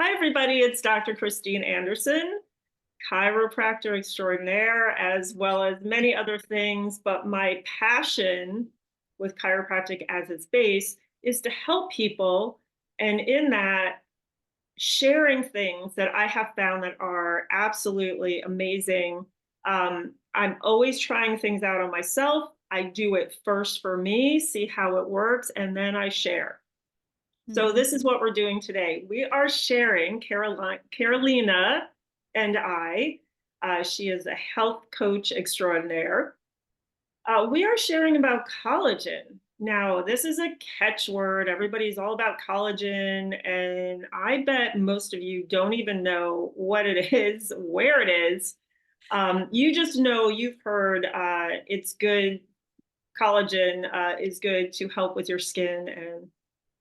Hi, everybody. It's Dr. Christine Anderson, chiropractor extraordinaire, as well as many other things. But my passion with chiropractic as its base is to help people. And in that, sharing things that I have found that are absolutely amazing. I'm always trying things out on myself. I do it first for me, see how it works, and then I share. So Mhm. this is what we're doing today. We are sharing Carolina and I. She is a health coach extraordinaire. We are sharing about collagen. Now, this is a catchword. Everybody's all about collagen, and I bet most of you don't even know what it is, where it is. You just know you've heard it's good. Collagen is good to help with your skin and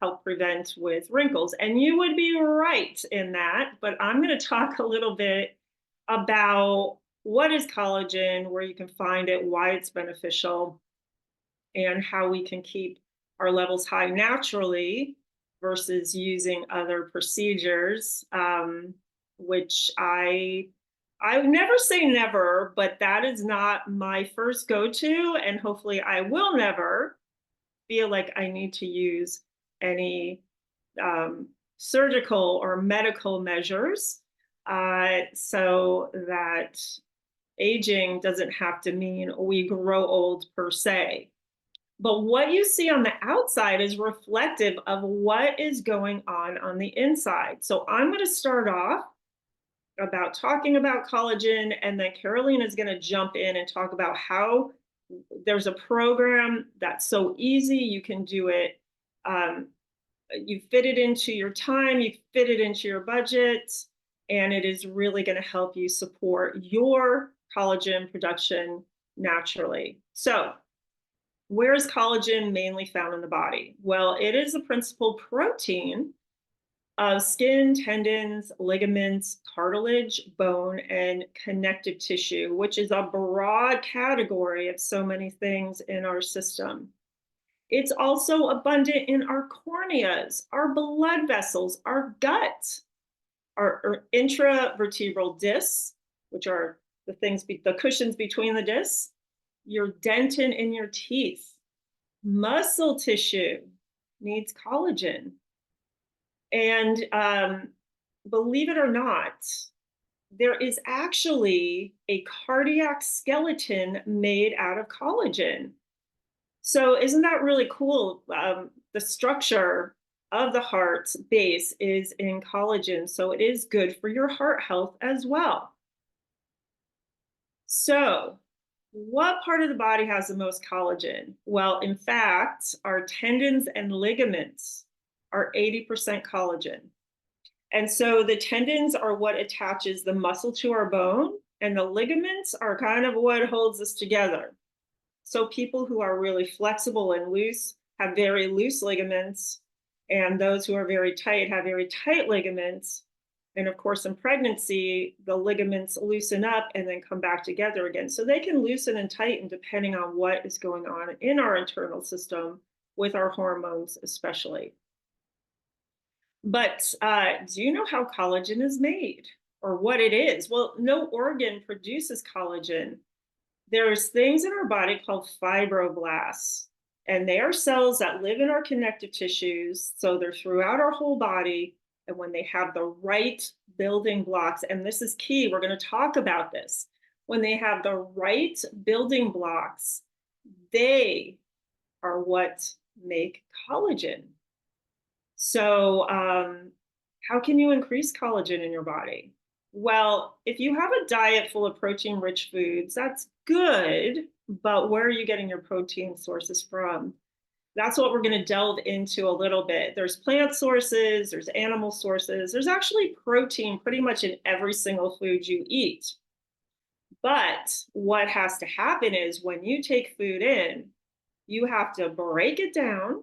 help prevent with wrinkles. And you would be right in that. But I'm going to talk a little bit about what is collagen, where you can find it, why it's beneficial, and how we can keep our levels high naturally versus using other procedures, which I would never say never, but that is not my first go-to, and hopefully I will never feel like I need to use any surgical or medical measures, so that aging doesn't have to mean we grow old per se. But what you see on the outside is reflective of what is going on the inside. So I'm going to start off about talking about collagen, and then Caroline is going to jump in and talk about how there's a program that's so easy. You can do it. Um, you fit it into your time, you fit it into your budget, and it is really going to help you support your collagen production naturally. So, where is collagen mainly found in the body? Well, it is the principal protein of skin, tendons, ligaments, cartilage, bone, and connective tissue, which is a broad category of so many things in our system. It's also abundant in our corneas, our blood vessels, our gut, our intravertebral discs, which are the cushions between the discs, your dentin in your teeth, muscle tissue needs collagen. And believe it or not, there is actually a cardiac skeleton made out of collagen. So, isn't that really cool? The structure of the heart's base is in collagen. So, it is good for your heart health as well. So, what part of the body has the most collagen? Well, in fact, our tendons and ligaments are 80% collagen. And so the tendons are what attaches the muscle to our bone, and the ligaments are kind of what holds us together. So people who are really flexible and loose have very loose ligaments, and those who are very tight have very tight ligaments. And of course, in pregnancy, the ligaments loosen up and then come back together again. So they can loosen and tighten depending on what is going on in our internal system with our hormones, especially. But do you know how collagen is made or what it is? Well, no organ produces collagen. There's things in our body called fibroblasts, and they are cells that live in our connective tissues. So they're throughout our whole body. And when they have the right building blocks, and this is key, we're going to talk about this. When they have the right building blocks, they are what make collagen. So, how can you increase collagen in your body? Well, if you have a diet full of protein rich foods, that's good, but where are you getting your protein sources from? That's what we're going to delve into a little bit. There's plant sources, there's animal sources, there's actually protein pretty much in every single food you eat. But what has to happen is when you take food in, you have to break it down.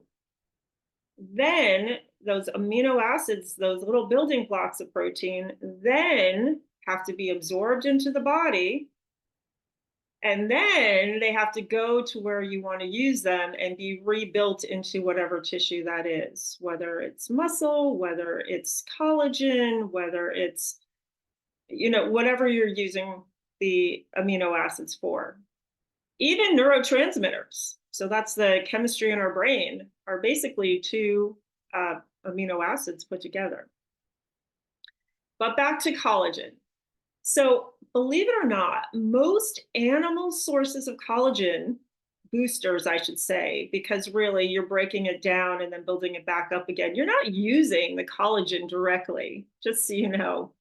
Then those amino acids, those little building blocks of protein, then have to be absorbed into the body. And then they have to go to where you want to use them and be rebuilt into whatever tissue that is, whether it's muscle, whether it's collagen, whether it's, whatever you're using the amino acids for. Even neurotransmitters, so that's the chemistry in our brain, are basically two amino acids put together. But back to collagen. So, believe it or not, most animal sources of collagen, boosters, I should say, because really you're breaking it down and then building it back up again. You're not using the collagen directly, just so you know.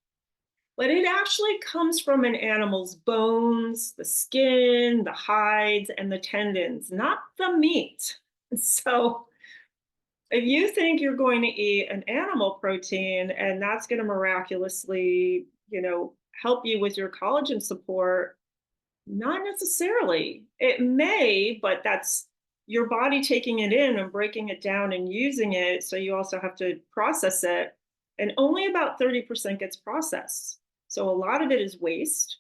But it actually comes from an animal's bones, the skin, the hides, and the tendons, not the meat. So, if you think you're going to eat an animal protein and that's going to miraculously, help you with your collagen support, not necessarily. It may, but that's your body taking it in and breaking it down and using it. So you also have to process it. And only about 30% gets processed. So a lot of it is waste.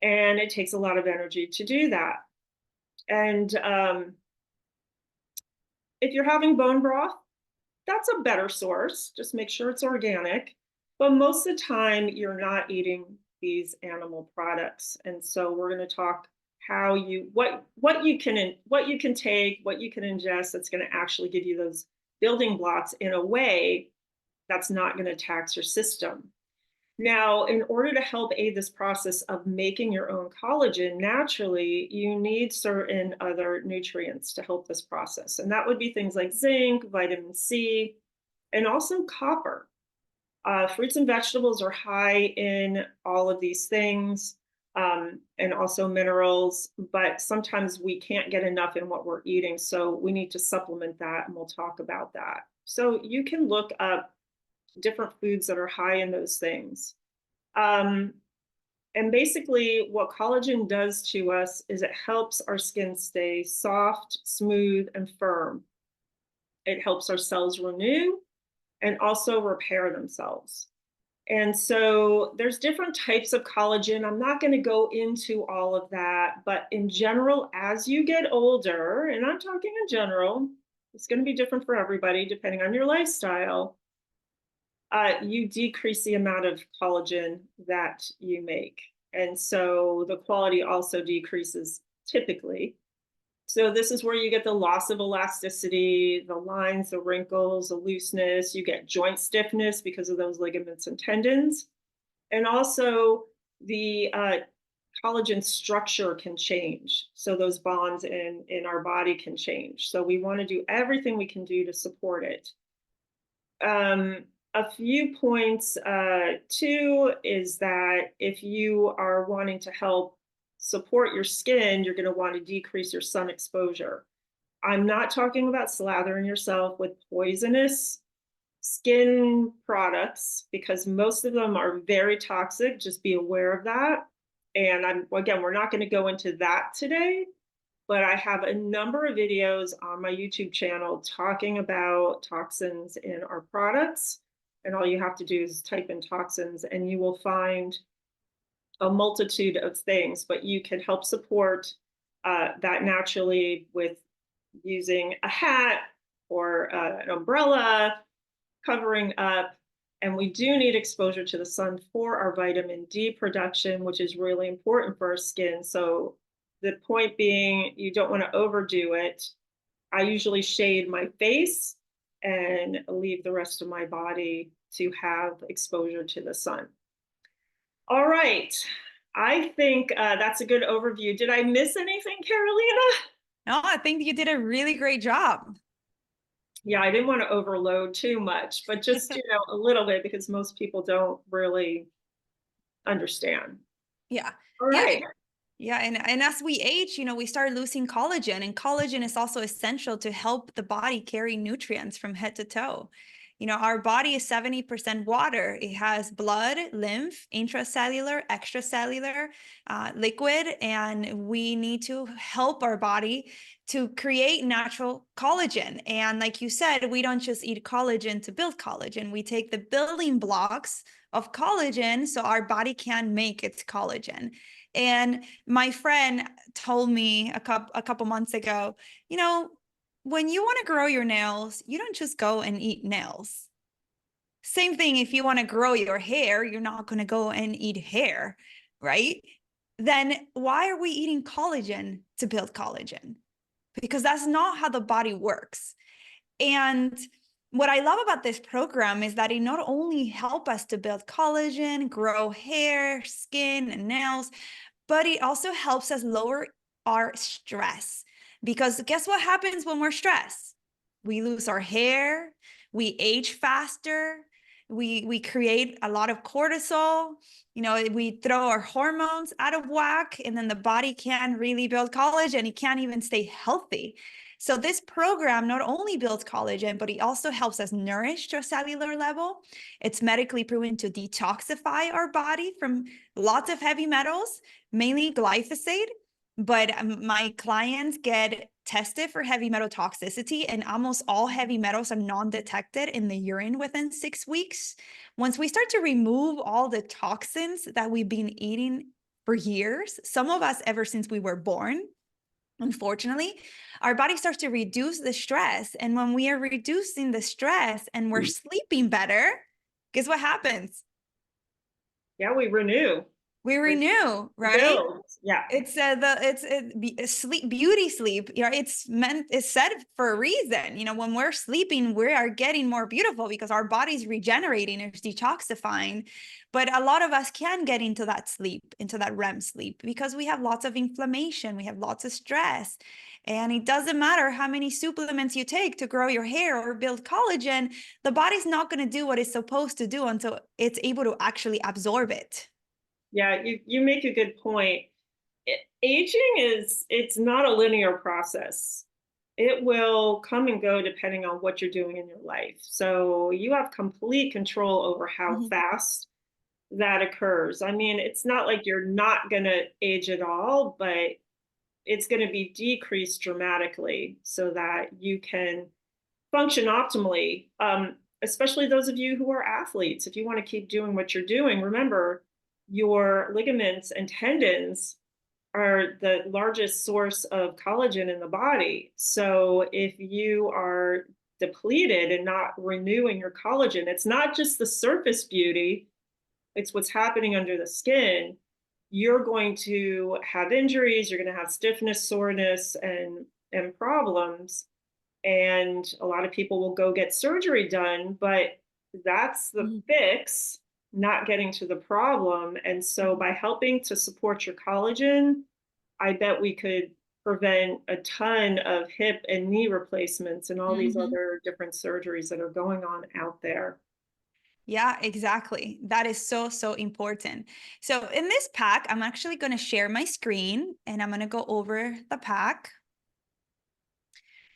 And it takes a lot of energy to do that. And if you're having bone broth, that's a better source. Just make sure it's organic. But most of the time, you're not eating these animal products. And so we're going to talk how you what you can take, what you can ingest that's going to actually give you those building blocks in a way that's not going to tax your system. Now, in order to help aid this process of making your own collagen naturally, you need certain other nutrients to help this process. And that would be things like zinc, vitamin C, and also copper. Fruits and vegetables are high in all of these things, and also minerals, but sometimes we can't get enough in what we're eating. So we need to supplement that, and we'll talk about that. So you can look up different foods that are high in those things. Um, and basically, what collagen does to us is it helps our skin stay soft, smooth, and firm. It helps our cells renew and also repair themselves. And so there's different types of collagen. I'm not going to go into all of that, but in general, as you get older, and I'm talking in general, it's going to be different for everybody depending on your lifestyle. You decrease the amount of collagen that you make. And so the quality also decreases typically. So this is where you get the loss of elasticity, the lines, the wrinkles, the looseness. You get joint stiffness because of those ligaments and tendons. And also the collagen structure can change. So those bonds in our body can change. So we want to do everything we can do to support it. A few points too is that if you are wanting to help support your skin, you're going to want to decrease your sun exposure. I'm not talking about slathering yourself with poisonous skin products because most of them are very toxic. Just be aware of that. And again, we're not going to go into that today, but I have a number of videos on my YouTube channel talking about toxins in our products. And all you have to do is type in toxins and you will find a multitude of things, but you can help support that naturally with using a hat or an umbrella, covering up. And we do need exposure to the sun for our vitamin D production, which is really important for our skin. So the point being, you don't want to overdo it. I usually shade my face and leave the rest of my body to have exposure to the sun. All right. I think that's a good overview. Did I miss anything, Carolina? No, I think you did a really great job. Yeah, I didn't want to overload too much, but just, a little bit because most people don't really understand. Yeah. All Yeah. right. Yeah. And as we age, we start losing collagen, and collagen is also essential to help the body carry nutrients from head to toe. Our body is 70% water. It has blood, lymph, intracellular, extracellular, liquid, and we need to help our body to create natural collagen. And like you said, we don't just eat collagen to build collagen. We take the building blocks of collagen so our body can make its collagen. And my friend told me a couple months ago, you know, when you want to grow your nails, you don't just go and eat nails. Same thing if you want to grow your hair, you're not going to go and eat hair, right? Then why are we eating collagen to build collagen? Because that's not how the body works. And what I love about this program is that it not only help us to build collagen, grow hair, skin, and nails, but it also helps us lower our stress. Because guess what happens when we're stressed? We lose our hair, we age faster, we create a lot of cortisol, you know, we throw our hormones out of whack, and then the body can't really build collagen, it can't even stay healthy. So this program not only builds collagen, but it also helps us nourish to a cellular level. It's medically proven to detoxify our body from lots of heavy metals, mainly glyphosate. But my clients get tested for heavy metal toxicity, and almost all heavy metals are non-detected in the urine within 6 weeks. Once we start to remove all the toxins that we've been eating for years, some of us ever since we were born, unfortunately, our body starts to reduce the stress. And when we are reducing the stress and we're sleeping better, guess what happens? Yeah, we renew, We renew, right? rebuild. Yeah. Sleep, beauty sleep, you know, it's said for a reason. You know, when we're sleeping, we are getting more beautiful because our body's regenerating, it's detoxifying. But a lot of us can get into that sleep, into that REM sleep, because we have lots of inflammation, we have lots of stress. And it doesn't matter how many supplements you take to grow your hair or build collagen, the body's not going to do what it's supposed to do until it's able to actually absorb it. Yeah, you make a good point. Aging is it's not a linear process. It will come and go depending on what you're doing in your life. So you have complete control over how Mhm. fast that occurs. I mean, it's not like you're not going to age at all, but it's going to be decreased dramatically so that you can function optimally. Especially those of you who are athletes, if you want to keep doing what you're doing, remember your ligaments and tendons are the largest source of collagen in the body. So if you are depleted and not renewing your collagen, it's not just the surface beauty, it's what's happening under the skin. You're going to have injuries, you're going to have stiffness, soreness, and problems. And a lot of people will go get surgery done, but that's the Mhm. fix, not getting to the problem. And so Mhm. by helping to support your collagen, I bet we could prevent a ton of hip and knee replacements and all these Mhm. other different surgeries that are going on out there. Yeah, exactly. That is so, so important. So in this pack, I'm actually going to share my screen and I'm going to go over the pack.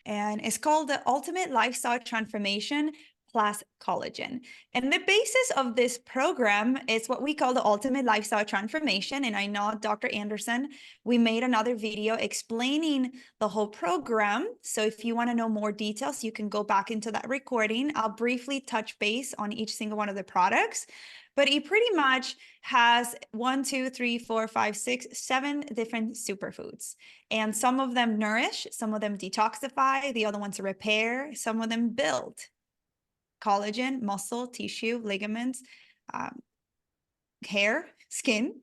And it's called the Ultimate Lifestyle Transformation Plus Collagen. And the basis of this program is what we call the Ultimate Lifestyle Transformation. And I know Dr. Anderson, we made another video explaining the whole program. So if you want to know more details, you can go back into that recording. I'll briefly touch base on each single one of the products. But it pretty much has 7 different superfoods. And some of them nourish, some of them detoxify, the other ones repair, some of them build collagen, muscle, tissue, ligaments, um, hair, skin.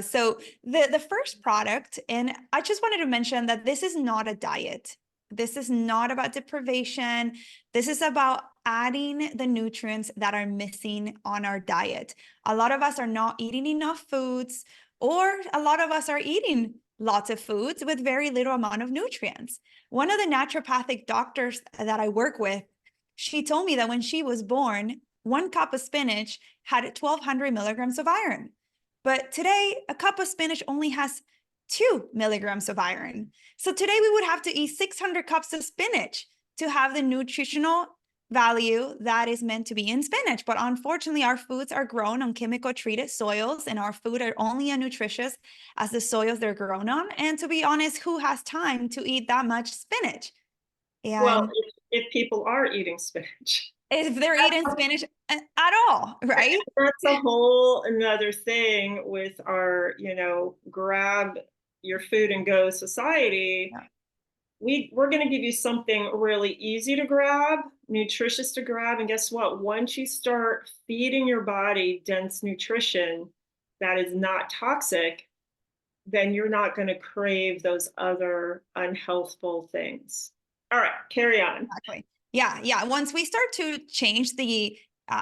So the first product, and I just wanted to mention that this is not a diet. This is not about deprivation. This is about adding the nutrients that are missing on our diet. A lot of us are not eating enough foods, or a lot of us are eating lots of foods with very little amount of nutrients. One of the naturopathic doctors that I work with, she told me that when she was born, 1 cup of spinach had 1,200 milligrams of iron. But today, a cup of spinach only has 2 milligrams of iron. So today we would have to eat 600 cups of spinach to have the nutritional value that is meant to be in spinach. But unfortunately, our foods are grown on chemical treated soils, and our food are only as nutritious as the soils they're grown on. And to be honest, who has time to eat that much spinach? Well, And if people are eating spinach. if they're eating spinach at all, right? That's a whole another thing with our, grab your food and go society. Yeah. We're going to give you something really easy to grab, nutritious to grab, and guess what? Once you start feeding your body dense nutrition that is not toxic, then you're not going to crave those other unhealthful things. All right, carry on. Exactly. Yeah, yeah. Once we start to change the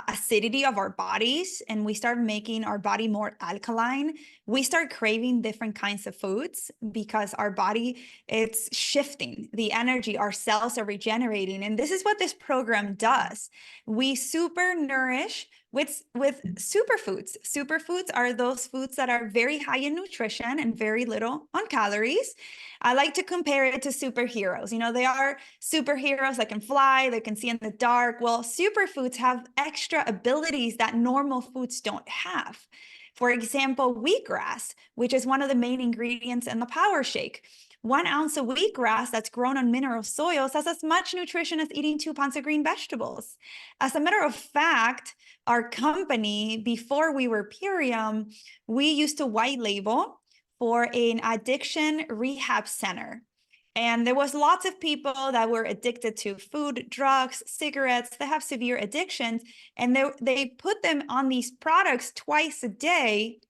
acidity of our bodies and we start making our body more alkaline, we start craving different kinds of foods because our body, it's shifting the energy, our cells are regenerating. And this is what this program does. We super nourish with superfoods. Superfoods are those foods that are very high in nutrition and very little on calories. I like to compare it to superheroes. They are superheroes that can fly, they can see in the dark. Well, superfoods have extra abilities that normal foods don't have. For example, wheatgrass, which is one of the main ingredients in the power shake. 1 ounce of wheatgrass that's grown on mineral soils has as much nutrition as eating 2 pounds of green vegetables. As a matter of fact, our company, before we were Purium, we used to white label for an addiction rehab center. And there was lots of people that were addicted to food, drugs, cigarettes. They have severe addictions, and they put them on these products twice a day.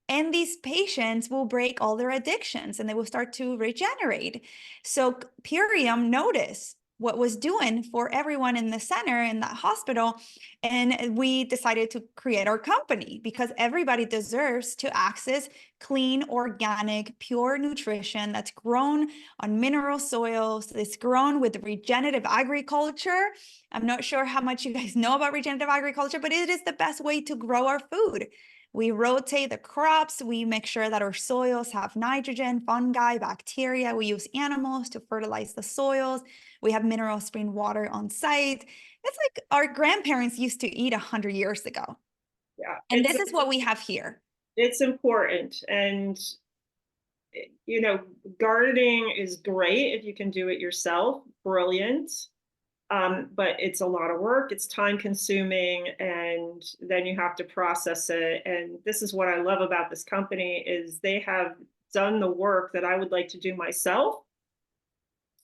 And these patients will break all their addictions and they will start to regenerate. So Purium noticed what was doing for everyone in the center in that hospital. And we decided to create our company because everybody deserves to access clean, organic, pure nutrition that's grown on mineral soils, it's grown with regenerative agriculture. I'm not sure how much you guys know about regenerative agriculture, but it is the best way to grow our food. We rotate the crops. We make sure that our soils have nitrogen, fungi, bacteria. We use animals to fertilize the soils. We have mineral spring water on site. It's like our grandparents used to eat 100 years ago. Yeah, And this is what we have here. it's important. And, you know, gardening is great if you can do it yourself, brilliant. But it's a lot of work, it's time consuming, and then you have to process it. And this is what I love about this company is they have done the work that I would like to do myself,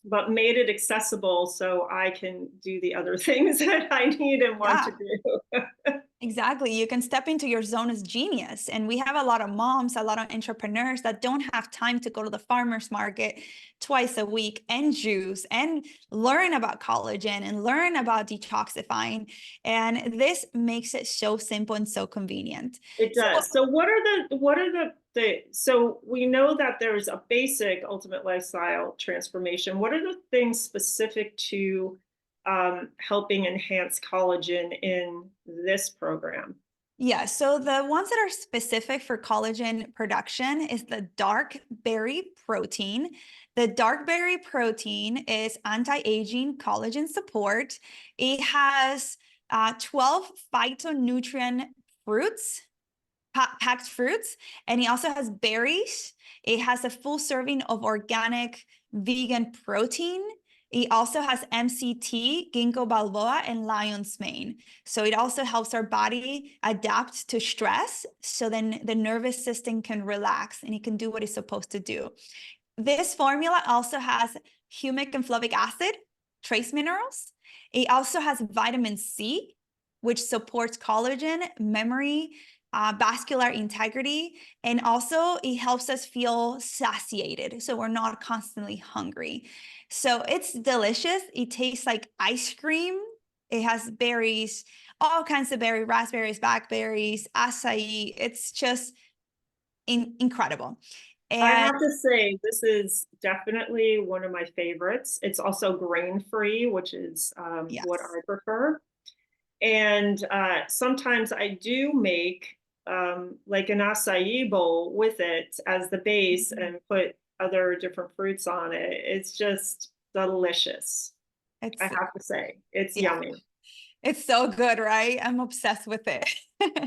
but made it accessible so I can do the other things that I need and want to Yeah. do. Exactly. You can step into your zone as genius. And we have a lot of moms, a lot of entrepreneurs that don't have time to go to the farmer's market twice a week and juice and learn about collagen and learn about detoxifying. And this makes it so simple and so convenient. It So does. So what are the so we know that there's a basic ultimate lifestyle transformation. What are the things specific to helping enhance collagen in this program? yeah, so the ones that are specific for collagen production is the dark berry protein. The dark berry protein is anti-aging collagen support. It has 12 phytonutrient fruits, packed fruits, and it also has berries. It has a full serving of organic vegan protein. It also has MCT, ginkgo biloba, and lion's mane. So it also helps our body adapt to stress. So then the nervous system can relax and it can do what it's supposed to do. This formula also has humic and flavic acid, trace minerals. It also has vitamin C, which supports collagen, memory, vascular integrity, and also it helps us feel satiated. So we're not constantly hungry. So it's delicious. It tastes like ice cream. It has berries, all kinds of berries, raspberries, blackberries, acai. It's just incredible. I And have to say, this is definitely one of my favorites. It's also grain free, which is what yes. I prefer. And sometimes I do make like an acai bowl with it as the base Mhm. and put other different fruits on it. It's just delicious. I It's have to say, it's yeah, yummy. it's so good, right? I'm obsessed with it.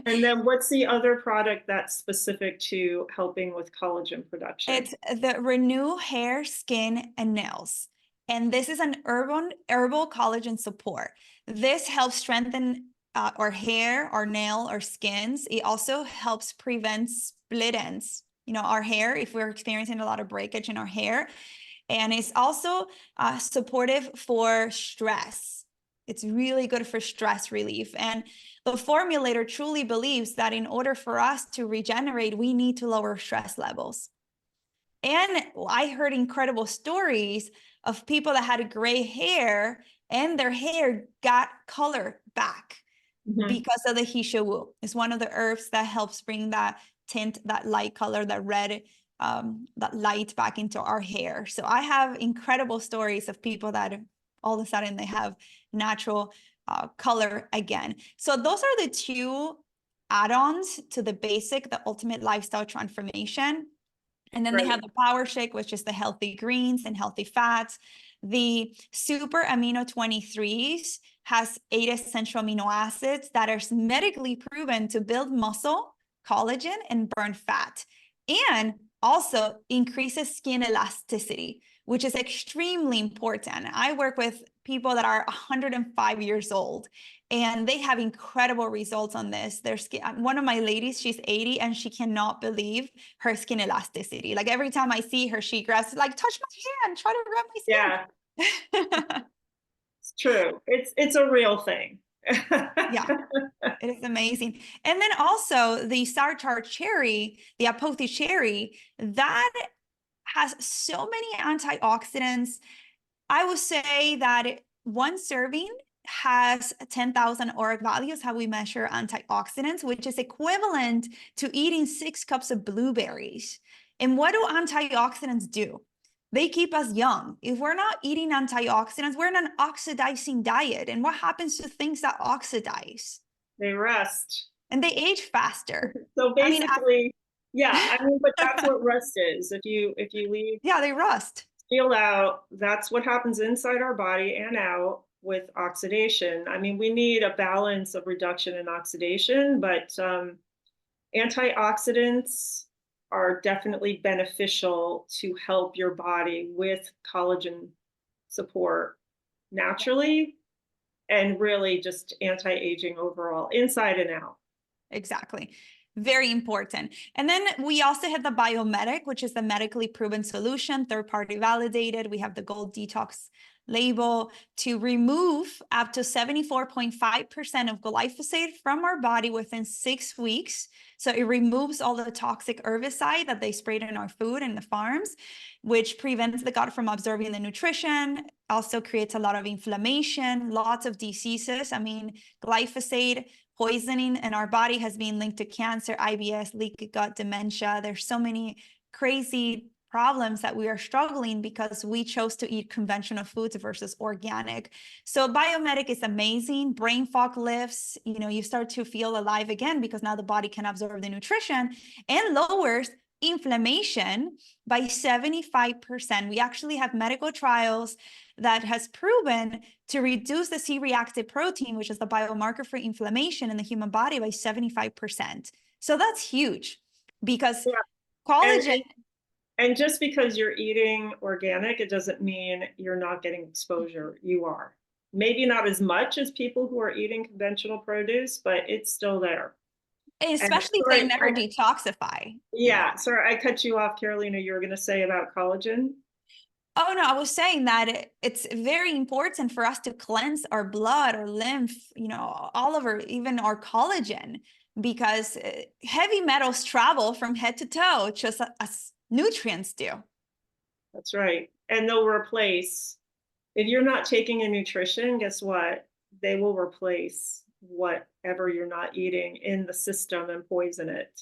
And then what's the other product that's specific to helping with collagen production? It's the Renew Hair, Skin, and Nails. And this is an herbal collagen support. This helps strengthen our hair, our nail, our skins. It also helps prevent split ends. Our hair, if we're experiencing a lot of breakage in our hair. And it's also supportive for stress. It's really good for stress relief. And the formulator truly believes that in order for us to regenerate, we need to lower stress levels. And I heard incredible stories of people that had gray hair and their hair got color back because of the Hisha Wu. It's one of the herbs that helps bring that tint, that light color, that red, that light back into our hair. So I have incredible stories of people that all of a sudden they have natural color again. So those are the two add-ons to the basic, the ultimate lifestyle transformation. And then they have the power shake, which is the healthy greens and healthy fats. The super amino 23s has 8 essential amino acids that are medically proven to build muscle, collagen, and burn fat. And also increases skin elasticity, which is extremely important. I work with people that are 105 years old, and they have incredible results on this. Their skin, one of my ladies, she's 80 and she cannot believe her skin elasticity. Like every time I see her, she grabs, like, touch my hand, try to grab my skin. Yeah, it's true. It's a real thing. Yeah, it is amazing. And then also the sour cherry, the apothe cherry, that has so many antioxidants. I would say that one serving has 10,000 ORAC values, how we measure antioxidants, which is equivalent to eating 6 cups of blueberries. And what do antioxidants do? They keep us young. If we're not eating antioxidants, we're in an oxidizing diet. And what happens to things that oxidize? They rust. And they age faster. So basically, yeah, I mean, but that's what rust is. If you leave yeah, they rust. Feel out, that's what happens inside our body and out with oxidation. I mean, we need a balance of reduction and oxidation, but antioxidants are definitely beneficial to help your body with collagen support naturally and really just anti-aging overall, inside and out. Exactly. Very important. And then we also have the biomedic, which is the medically proven solution, third-party validated. We have the gold detox label to remove up to 74.5% of glyphosate from our body within 6 weeks. So it removes all the toxic herbicide that they sprayed in our food and the farms, which prevents the gut from absorbing the nutrition, also creates a lot of inflammation, lots of diseases. I mean, glyphosate poisoning in our body has been linked to cancer, IBS, leaky gut, dementia. There's so many crazy problems that we are struggling because we chose to eat conventional foods versus organic. So biomedic is amazing. Brain fog lifts, you start to feel alive again because now the body can absorb the nutrition, and lowers inflammation by 75%. We actually have medical trials that has proven to reduce the C-reactive protein, which is the biomarker for inflammation in the human body, by 75%. So that's huge because collagen. And just because you're eating organic, it doesn't mean you're not getting exposure. You are. Maybe not as much as people who are eating conventional produce, but it's still there. Especially if they never detoxify. Yeah. Sorry, I cut you off, Carolina. You were going to say about collagen? Oh, no, I was saying that it's very important for us to cleanse our blood, our lymph, all of even our collagen, because heavy metals travel from head to toe, just as nutrients do. That's right. And they'll replace, if you're not taking a nutrition, guess what? They will replace whatever you're not eating in the system and poison it.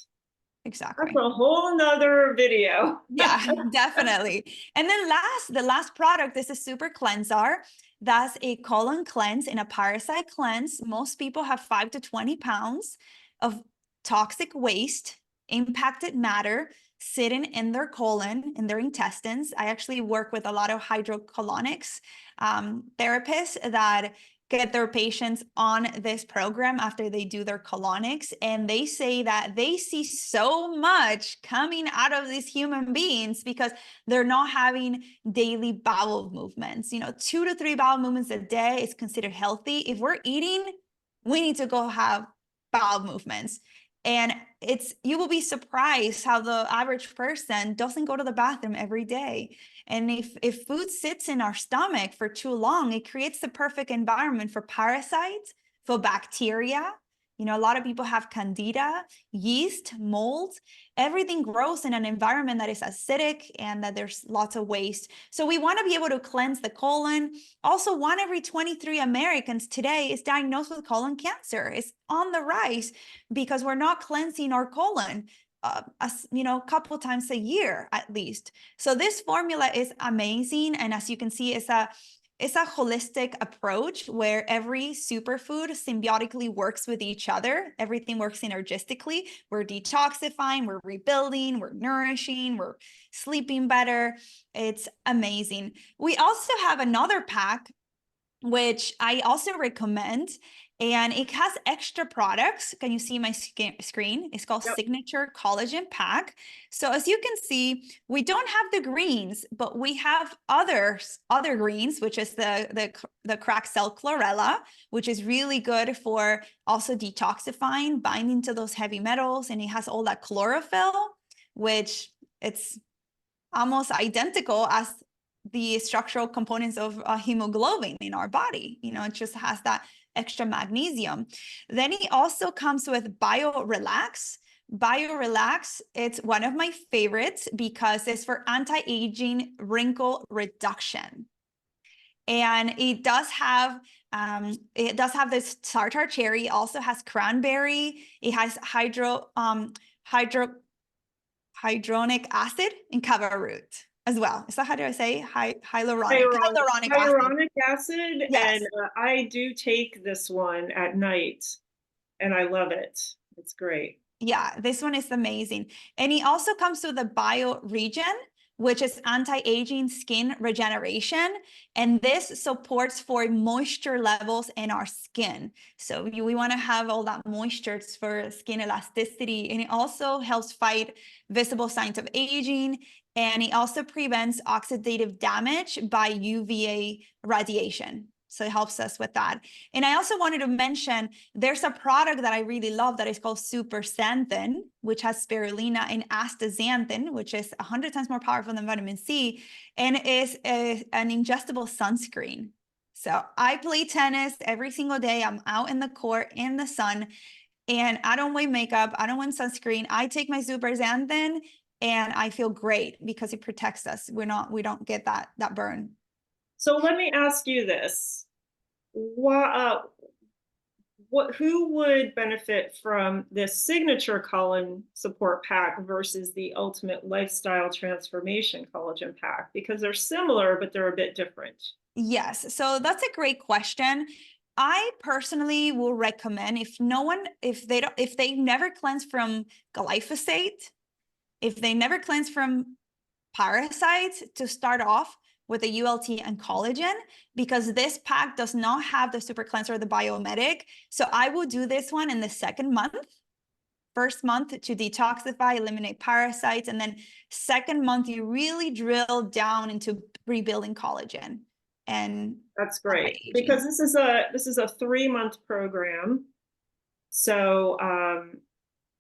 Exactly. That's a whole nother video. Yeah, definitely. And then the last product is a super cleanser. That's a colon cleanse and a parasite cleanse. Most people have 5 to 20 pounds of toxic waste, impacted matter sitting in their colon, in their intestines. I actually work with a lot of hydrocolonics therapists that get their patients on this program after they do their colonics, and they say that they see so much coming out of these human beings because they're not having daily bowel movements. 2 to 3 bowel movements a day is considered healthy. If we're eating, we need to go have bowel movements. And you will be surprised how the average person doesn't go to the bathroom every day. And if food sits in our stomach for too long, it creates the perfect environment for parasites, for bacteria. A lot of people have candida, yeast, mold. Everything grows in an environment that is acidic and that there's lots of waste. So we want to be able to cleanse the colon. Also, 1 every 23 Americans today is diagnosed with colon cancer. It's on the rise because we're not cleansing our colon. A couple times a year at least. So this formula is amazing. And as you can see, it's a holistic approach where every superfood symbiotically works with each other. Everything works synergistically. We're detoxifying, we're rebuilding, we're nourishing, we're sleeping better. It's amazing. We also have another pack, which I also recommend, and it has extra products. Can you see my screen? It's called Yep. Signature Collagen Pack. So as you can see, we don't have the greens, but we have other greens, which is the cracked cell chlorella, which is really good for also detoxifying, binding to those heavy metals, and it has all that chlorophyll, which it's almost identical as the structural components of hemoglobin in our body. It just has that extra magnesium. Then it also comes with BioRelax. BioRelax, it's one of my favorites because it's for anti-aging wrinkle reduction. And it does have this tartar cherry, also has cranberry, it has hydronic acid and kava root as well. Is that how do I say? Hyaluronic acid. Hyaluronic acid, Yes. and I do take this one at night, and I love it. It's great. Yeah, this one is amazing. And it also comes with the BioRegen, which is anti-aging skin regeneration. And this supports for moisture levels in our skin. So we want to have all that moisture for skin elasticity. And it also helps fight visible signs of aging. And it also prevents oxidative damage by UVA radiation. So it helps us with that. And I also wanted to mention, there's a product that I really love that is called Super Xanthan, which has spirulina and astaxanthin, which is 100 times more powerful than vitamin C, and is an ingestible sunscreen. So I play tennis every single day. I'm out in the court in the sun, and I don't wear makeup. I don't wear sunscreen. I take my Super Xanthan, and I feel great because it protects us. We don't get that burn. So let me ask you this. Who would benefit from this signature collagen support pack versus the ultimate lifestyle transformation collagen pack? Because they're similar, but they're a bit different. Yes, so that's a great question. I personally will recommend if they never cleanse from glyphosate, if they never cleanse from parasites, to start off with the ULT and collagen, because this pack does not have the super cleanser or the biomedic. So I will do this one in the second month. First month to detoxify, eliminate parasites, and then second month you really drill down into rebuilding collagen. And That's great, because this is a 3-month program. So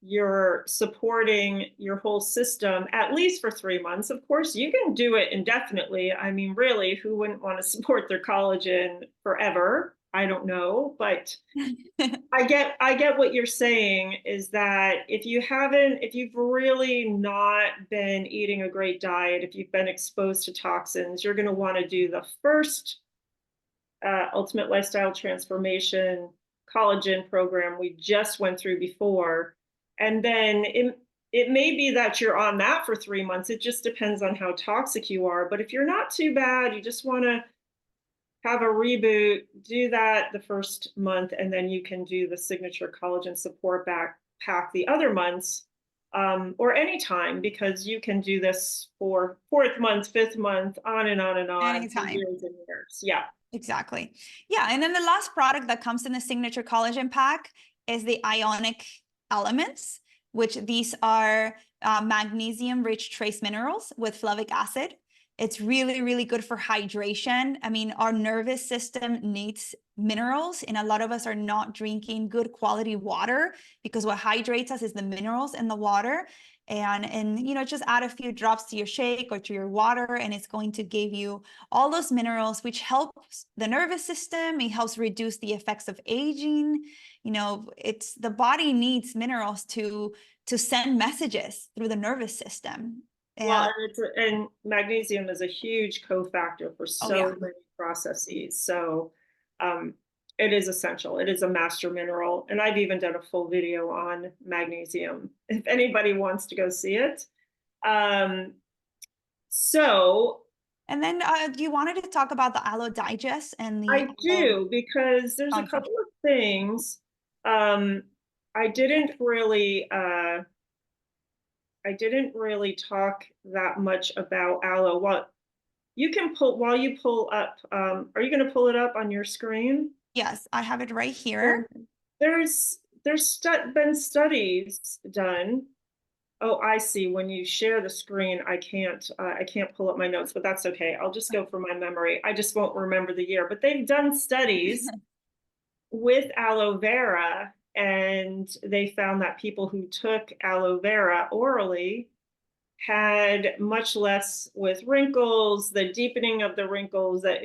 you're supporting your whole system at least for 3 months. Of course, you can do it indefinitely. I mean, really, who wouldn't want to support their collagen forever? I don't know, but I get what you're saying, is that if you've really not been eating a great diet, if you've been exposed to toxins, you're going to want to do the first ultimate lifestyle transformation collagen program we just went through before. And then it may be that you're on that for 3 months. It just depends on how toxic you are. But if you're not too bad, you just want to have a reboot, do that the first month, and then you can do the signature collagen support pack the other months, or anytime, because you can do this for 4th month, 5th month, on and on and on, for anytime. years and years. Yeah. Exactly. Yeah. And then the last product that comes in the signature collagen pack is the ionic elements, which these are magnesium rich trace minerals with flavic acid. It's really, really good for hydration. I mean, our nervous system needs minerals, and a lot of us are not drinking good quality water because what hydrates us is the minerals in the water. And you know, just add a few drops to your shake or to your water, and it's going to give you all those minerals, which helps the nervous system. It helps reduce the effects of aging. You know, it's the body needs minerals to send messages through the nervous system. Well, And and magnesium is a huge cofactor for oh yeah, so many processes. So it is essential. It is a master mineral. And I've even done a full video on magnesium if anybody wants to go see it. Um, so and then you wanted to talk about the aloe digest and the I aloe do, because there's a couple concentrate. of things. Um, I didn't really talk that much about aloe. What you can pull while you pull up, are you going to pull it up on your screen? Yes, I have it right here. Um, been studies done. Oh, I see. When you share the screen, I can't pull up my notes, but that's okay. I'll just go from my memory. I just won't remember the year. But they've done studies with aloe vera, and they found that people who took aloe vera orally had much less with wrinkles, the deepening of the wrinkles, that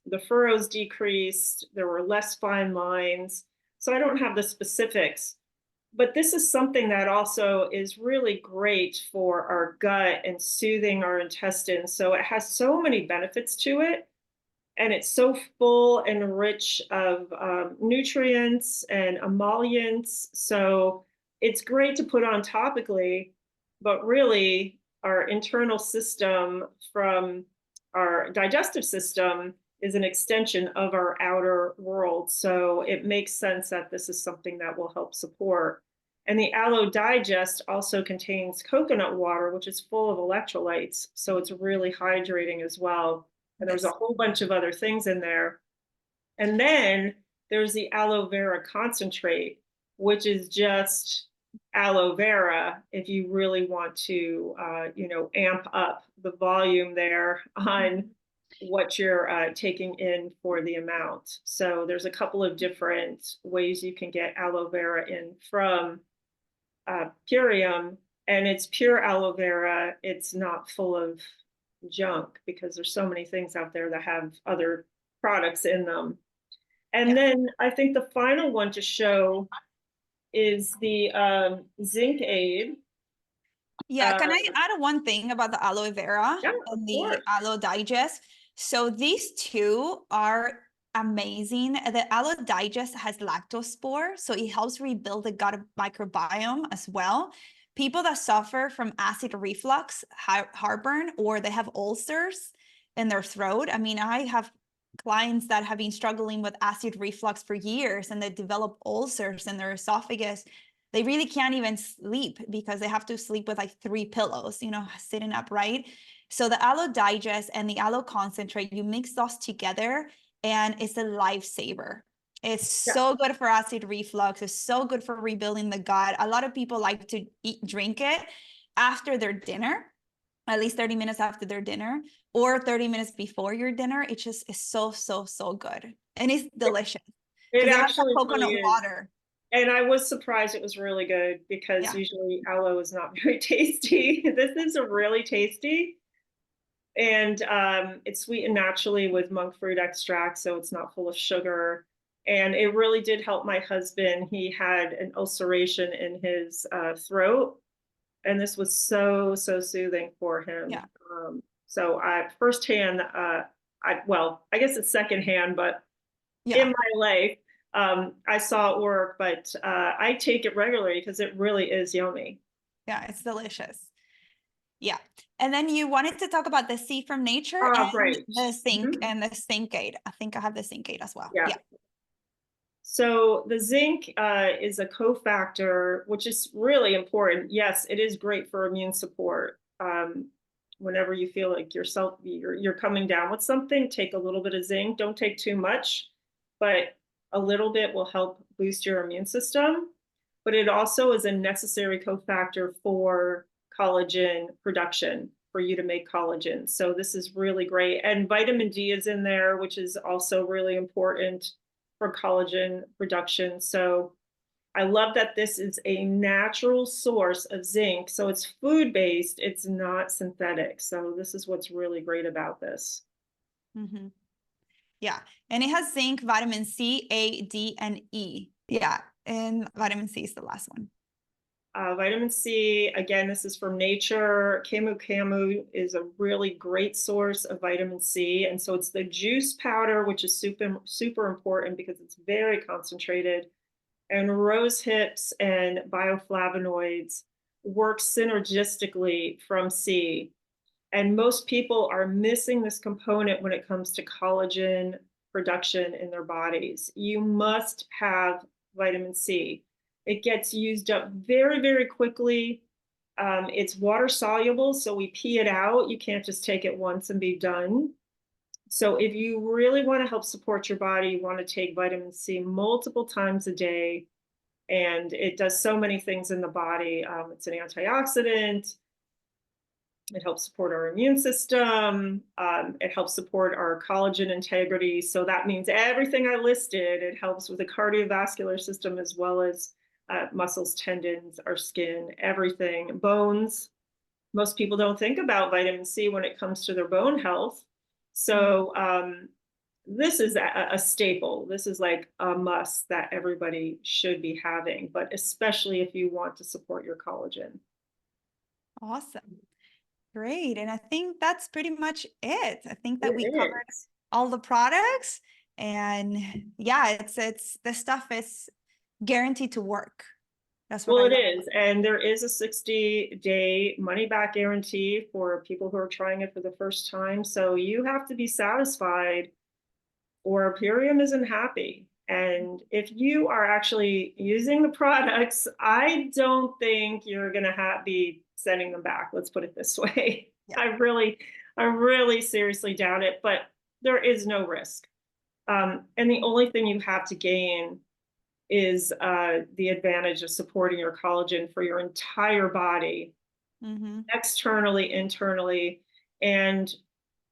the furrows decreased, there were less fine lines. So I don't have the specifics, but this is something that also is really great for our gut and soothing our intestines. So it has so many benefits to it, and it's so full and rich of nutrients and emollients. So it's great to put on topically, but really, our internal system from our digestive system is an extension of our outer world. So it makes sense that this is something that will help support. And the Aloe Digest also contains coconut water, which is full of electrolytes. So it's really hydrating as well. And there's a Yes. whole bunch of other things in there. And then there's the aloe vera concentrate, which is just aloe vera if you really want to, amp up the volume there on what you're taking in for the amount. So there's a couple of different ways you can get aloe vera in from Purium, and it's pure aloe vera. It's not full of junk because there's so many things out there that have other products in them. Yeah. And then I think the final one to show is the zinc aid. Yeah, Uh, can I add one thing about the aloe vera yeah, of and the course. aloe digest? So these two are amazing. The aloe digest has lactospore, so it helps rebuild the gut microbiome as well. People that suffer from acid reflux, heartburn, or they have ulcers in their throat. I mean, I have clients that have been struggling with acid reflux for years, and they develop ulcers in their esophagus. They really can't even sleep because they have to sleep with like 3 pillows, you know, sitting upright. So the aloe digest and the aloe concentrate, you mix those together and it's a lifesaver. It's Yeah, so good for acid reflux. It's so good for rebuilding the gut. A lot of people like to drink it after their dinner, at least 30 minutes after their dinner or 30 minutes before your dinner. It just is so, so, so good. And it's delicious it because it has that actually really coconut is. water. And I was surprised it was really good because Yeah. usually aloe is not very tasty. This is a really tasty. And it's sweetened naturally with monk fruit extract, so it's not full of sugar. And it really did help my husband. He had an ulceration in his throat, and this was so soothing for him. Yeah. So I firsthand, I guess it's secondhand, but in Yeah. my life, I saw it work. But I take it regularly because it really is yummy. Yeah. It's delicious. Yeah. And then you wanted to talk about the sea from nature Oh, and right. the zinc Mhm. and the zinc aid. I think I have the zinc aid as well. Yeah. Yeah. So the zinc is a cofactor, which is really important. Yes, it is great for immune support. whenever you feel like you're coming down with something, take a little bit of zinc. Don't take too much, but a little bit will help boost your immune system. But it also is a necessary cofactor for collagen production, for you to make collagen. So this is really great. And vitamin D is in there, which is also really important for collagen production. So I love that this is a natural source of zinc. So it's food based, it's not synthetic. So this is what's really great about this. Hmm. Yeah. And it has zinc, vitamin C, A, D, and E. Yeah. And vitamin C is the last one. Vitamin C, again, this is from nature. Camu camu is a really great source of vitamin C. And so it's the juice powder, which is super important because it's very concentrated. And rose hips and bioflavonoids work synergistically from C. And most people are missing this component when it comes to collagen production in their bodies. You must have vitamin C. It gets used up very, very quickly. It's water soluble, so we pee it out. You can't just take it once and be done. So if you really want to help support your body, you want to take vitamin C multiple times a day. And it does so many things in the body. It's an antioxidant. It helps support our immune system. It helps support our collagen integrity. So that means everything I listed. It helps with the cardiovascular system as well as muscles, tendons, our skin, everything, bones. Most people don't think about vitamin C when it comes to their bone health. So this is a staple. This is like a must that everybody should be having, but especially if you want to support your collagen. Awesome. Great. And I think that's pretty much it. I think that we It covered is. all the products. And yeah, it's this stuff is guaranteed to work. That's what Well, I it love. is. And there is a 60-day money back guarantee for people who are trying it for the first time. So you have to be satisfied or Purium isn't happy. And if you are actually using the products, I don't think you're going to be sending them back. Let's put it this way. Yeah. I really seriously doubt it, but there is no risk. And the only thing you have to gain is the advantage of supporting your collagen for your entire body, Mm-hmm. externally, internally. And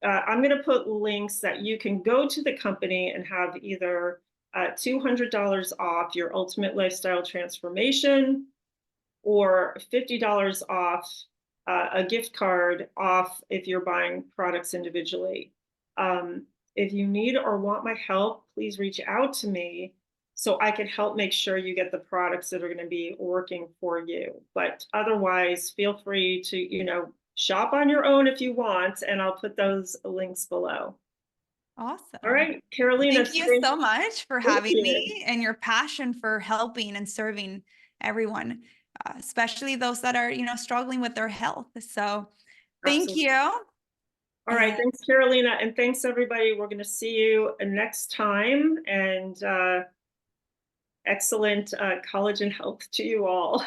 I'm going to put links that you can go to the company and have either $200 off your ultimate lifestyle transformation or $50 off a gift card off if you're buying products individually. If you need or want my help, please reach out to me so I can help make sure you get the products that are going to be working for you. But otherwise, feel free to, shop on your own if you want, and I'll put those links below. All Awesome. right, Carolina, Thank you thank so much for having you. me and your passion for helping and serving everyone, especially those that are, struggling with their health. So thank Absolutely. you. All right, And thanks, Carolina, and thanks, everybody. We're going to see you next time, and excellent collagen health to you all.